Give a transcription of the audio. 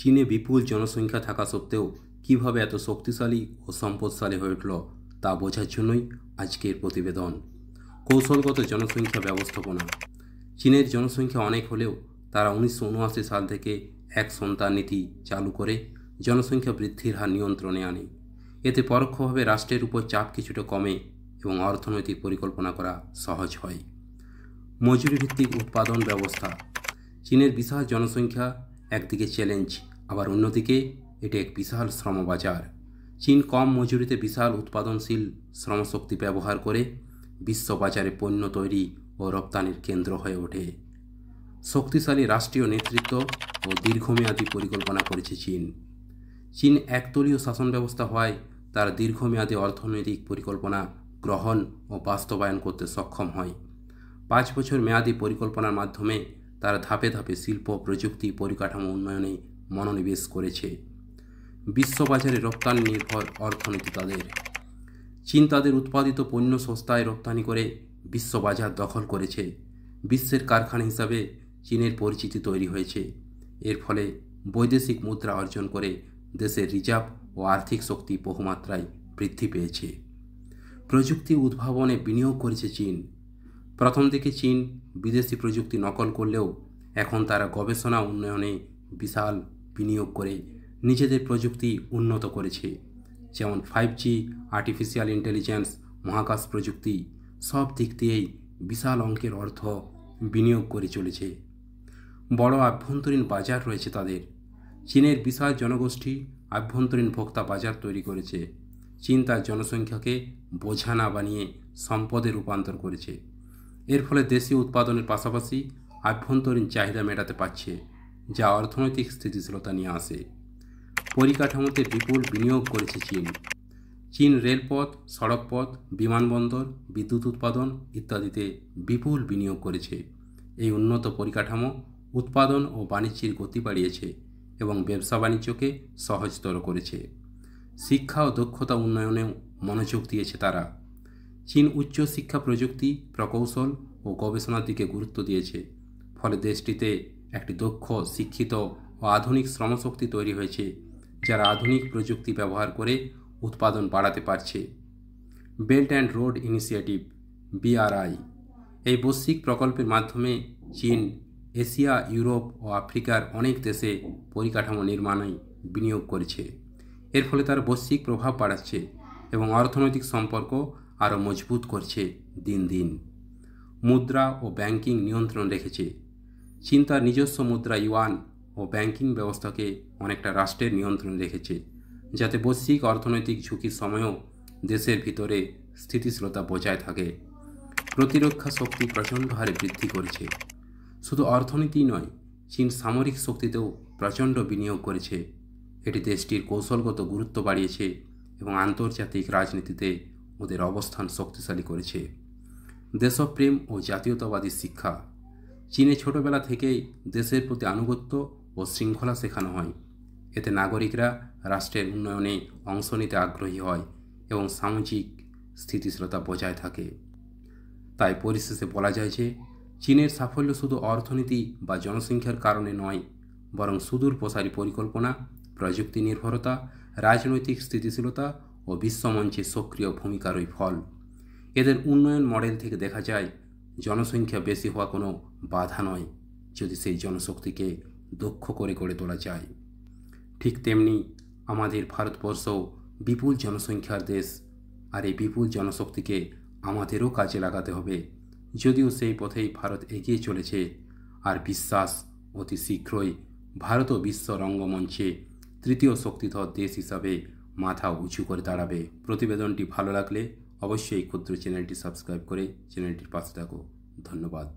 চীনে বিপুল জনসংখ্যা থাকা সত্ত্বেও কিভাবে এত শক্তিশালী ও সম্পদশালী হয়ে উঠল তা বোঝার জন্যই আজকের প্রতিবেদন। কৌশলগত জনসংখ্যা ব্যবস্থাপনা। চীনের জনসংখ্যা অনেক হলেও তারা 1979 সাল থেকে এক সন্তান নীতি চালু করে জনসংখ্যা বৃদ্ধির হার নিয়ন্ত্রণে আনে। এতে পরোক্ষভাবে রাষ্ট্রের উপর চাপ কিছুটা কমে এবং অর্থনৈতিক পরিকল্পনা করা সহজ হয়। মজুরিভিত্তিক উৎপাদন ব্যবস্থা। চীনের বিশাল জনসংখ্যা একদিকে চ্যালেঞ্জ, আবার অন্যদিকে এটি এক বিশাল শ্রমবাজার। চীন কম মজুরিতে বিশাল উৎপাদনশীল শ্রমশক্তি ব্যবহার করে বিশ্ববাজারে পণ্য তৈরি ও রপ্তানির কেন্দ্র হয়ে ওঠে। শক্তিশালী রাষ্ট্রীয় নেতৃত্ব ও দীর্ঘমেয়াদী পরিকল্পনা করেছে চীন। চীন একদলীয় শাসন ব্যবস্থা হওয়ায় তারা দীর্ঘমেয়াদী অর্থনৈতিক পরিকল্পনা গ্রহণ ও বাস্তবায়ন করতে সক্ষম হয়। 5 বছর মেয়াদী পরিকল্পনার মাধ্যমে তারা ধাপে ধাপে শিল্প প্রযুক্তি পরিকাঠামো উন্নয়নে মনোনিবেশ করেছে। বিশ্ববাজারে রপ্তানি নির্ভর অর্থনীতি তাদের। চীন তাদের উৎপাদিত পণ্য সস্তায় রপ্তানি করে বিশ্ববাজার দখল করেছে। বিশ্বের কারখানা হিসাবে চীনের পরিচিতি তৈরি হয়েছে। এর ফলে বৈদেশিক মুদ্রা অর্জন করে দেশের রিজার্ভ ও আর্থিক শক্তি বহুমাত্রায় বৃদ্ধি পেয়েছে। প্রযুক্তি উদ্ভাবনে বিনিয়োগ করেছে চীন। প্রথম দিকে চীন বিদেশি প্রযুক্তি নকল করলেও এখন তারা গবেষণা উন্নয়নে বিশাল বিনিয়োগ করে নিজেদের প্রযুক্তি উন্নত করেছে। যেমন 5G, আর্টিফিশিয়াল ইন্টেলিজেন্স, মহাকাশ প্রযুক্তি সব দিক দিয়েই বিশাল অঙ্কের অর্থ বিনিয়োগ করে চলেছে। বড় আভ্যন্তরীণ বাজার রয়েছে তাদের। চীনের বিশাল জনগোষ্ঠী আভ্যন্তরীণ ভোক্তা বাজার তৈরি করেছে। চীন তার জনসংখ্যাকে বোঝা না বানিয়ে সম্পদে রূপান্তর করেছে। এর ফলে দেশীয় উৎপাদনের পাশাপাশি আভ্যন্তরীণ চাহিদা মেটাতে পারছে, যা অর্থনৈতিক স্থিতিশীলতা নিয়ে আসে। পরিকাঠামোতে বিপুল বিনিয়োগ করেছে চীন। চীন রেলপথ, সড়কপথ, বিমানবন্দর, বিদ্যুৎ উৎপাদন ইত্যাদিতে বিপুল বিনিয়োগ করেছে। এই উন্নত পরিকাঠামো উৎপাদন ও বাণিজ্যের গতি বাড়িয়েছে এবং ব্যবসা বাণিজ্যকে সহজতর করেছে। শিক্ষা ও দক্ষতা উন্নয়নেও মনোযোগ দিয়েছে তারা। চীন উচ্চশিক্ষা প্রযুক্তি, প্রকৌশল ও গবেষণার দিকে গুরুত্ব দিয়েছে। ফলে দেশটিতে একটি দক্ষ, শিক্ষিত ও আধুনিক শ্রমশক্তি তৈরি হয়েছে, যারা আধুনিক প্রযুক্তি ব্যবহার করে উৎপাদন বাড়াতে পারছে। Belt and road initiative BRI এই বৈশ্বিক প্রকল্পের মাধ্যমে চীন এশিয়া, ইউরোপ ও আফ্রিকার অনেক দেশে পরিকাঠামো নির্মাণে বিনিয়োগ করেছে। এর ফলে তার বৈশ্বিক প্রভাব বাড়াচ্ছে এবং অর্থনৈতিক সম্পর্ক আরও মজবুত করছে দিন দিন। মুদ্রা ও ব্যাংকিং নিয়ন্ত্রণ রেখেছে। চীন তার নিজস্ব মুদ্রা ইউয়ান ও ব্যাংকিং ব্যবস্থাকে অনেকটা রাষ্ট্রের নিয়ন্ত্রণে রেখেছে, যাতে বৈশ্বিক অর্থনৈতিক ঝুঁকির সময়ও দেশের ভিতরে স্থিতিশীলতা বজায় থাকে। প্রতিরক্ষা শক্তি প্রচণ্ড হারে বৃদ্ধি করেছে। শুধু অর্থনীতিই নয়, চীন সামরিক শক্তিতেও প্রচণ্ড বিনিয়োগ করেছে। এটি দেশটির কৌশলগত গুরুত্ব বাড়িয়েছে এবং আন্তর্জাতিক রাজনীতিতে ওদের অবস্থান শক্তিশালী করেছে। দেশপ্রেম ও জাতীয়তাবাদী শিক্ষা। চীনে ছোটবেলা থেকেই দেশের প্রতি আনুগত্য ও শৃঙ্খলা শেখানো হয়। এতে নাগরিকরা রাষ্ট্রের উন্নয়নে অংশ নিতে আগ্রহী হয় এবং সামাজিক স্থিতিশীলতা বজায় থাকে। তাই পরিশেষে বলা যায় যে চীনের সাফল্য শুধু অর্থনীতি বা জনসংখ্যার কারণে নয়, বরং সুদূর প্রসারী পরিকল্পনা, প্রযুক্তি নির্ভরতা, রাজনৈতিক স্থিতিশীলতা ও বিশ্বমঞ্চে সক্রিয় ভূমিকারই ফল। এদের উন্নয়ন মডেল থেকে দেখা যায় জনসংখ্যা বেশি হওয়া কোনো বাধা নয়, যদি সেই জনশক্তিকে দক্ষ করে গড়ে তোলা যায়। ঠিক তেমনি আমাদের ভারতবর্ষও বিপুল জনসংখ্যার দেশ, আর এই বিপুল জনশক্তিকে আমাদেরও কাজে লাগাতে হবে। যদিও সেই পথেই ভারত এগিয়ে চলেছে, আর বিশ্বাস অতি শীঘ্রই ভারতও বিশ্ব রঙ্গমঞ্চে তৃতীয় শক্তিধর দেশ হিসাবে মাথা উঁচু করে দাঁড়াবে। প্রতিবেদনটি ভালো লাগলে অবশ্যই ক্ষুদ্র চ্যানেলটি সাবস্ক্রাইব করে চ্যানেলটির পাশে থাকো। ধন্যবাদ।